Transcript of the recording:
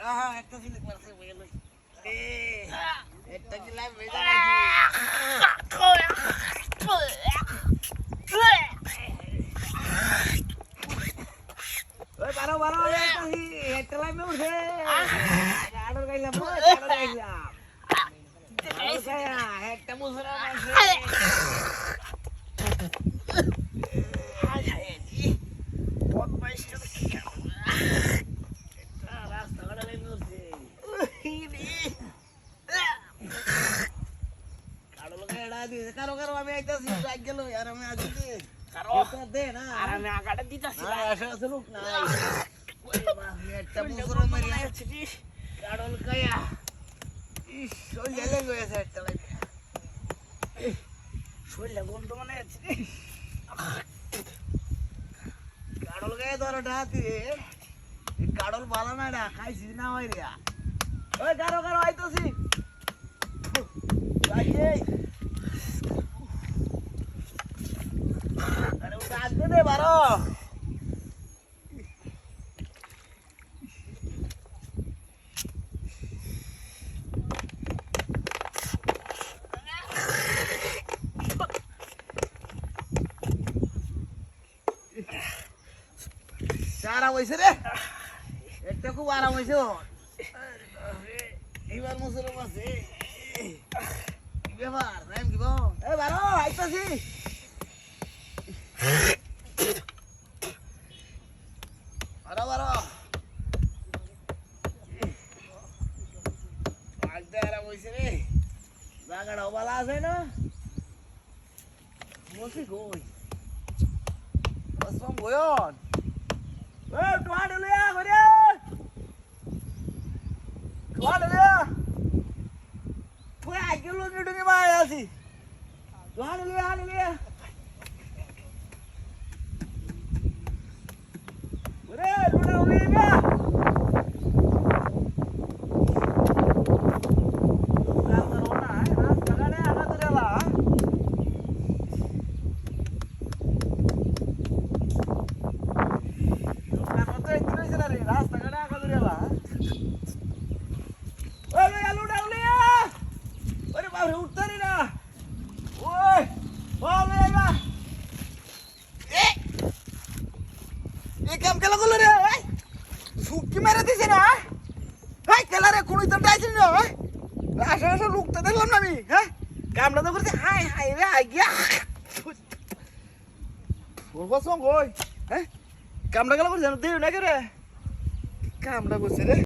একটা সিলিক মারছে বইলো একটা কি লাইভ হয়ে যাবে ওই বারো বারো একটা লাইভ মে উঠে আড়র গাইলাম আড়র গাইলাম একটা মুসরা মারছে কারো কারো আমি আইতাছি রাগ গেল আর আমি আছি কারো দে না আর আমি আগাটা দিতাছি না আসলে লোক নাই ওই বাবা একটা মুসরা মারি আছে কাড়ল কায়া ইস ওই গেলে গেছে একটা লাগে শরীরে গন্ধ মানে আছে কাড়ল গায়ে ধরটা হাতি কাড়ল ভালো না রে খাইছি না ওই রে ওই কারো কারো আইতাছি এই আরে ওটা আগে দে বারো আরাম হয়েছে রে একটা খুব আরাম হয়েছে এইবার মুসলমান আছে কি ব্যাপার নাম কি বল এ বারো আইতাছি বারো বারো আজকে আরাম হয়েছে রে জায়গাটাও ভালো আছে না বসি কই বসলাম বয়ন তোমার লিয়া করে তোমার লিয়া তুই আগে লোনে ডুনে মায় আছি তোমার লিয়া ওরে লোনে লিয়া রাস্তা রোনা রাস্তা গাড়ি আগা ধরেলা রাস্তাঘাটে আঁকা ধরে ওই আলু ডাউলিয়া ওরে বাবা উঠতারি না ওই বলে না এই কাম কেলা করলো রে সুকি মেরে দিছে না এই কেলা রে কোন ইতটা আইছিস না আশা আশা লুকতে দেখলাম না আমি হ্যাঁ কামটা তো করতে হাই হাই রে আইয়া বলবো সঙ্গ ওই হ্যাঁ কামটা কেলা করছে দেও না কে রে কামটা করছে রে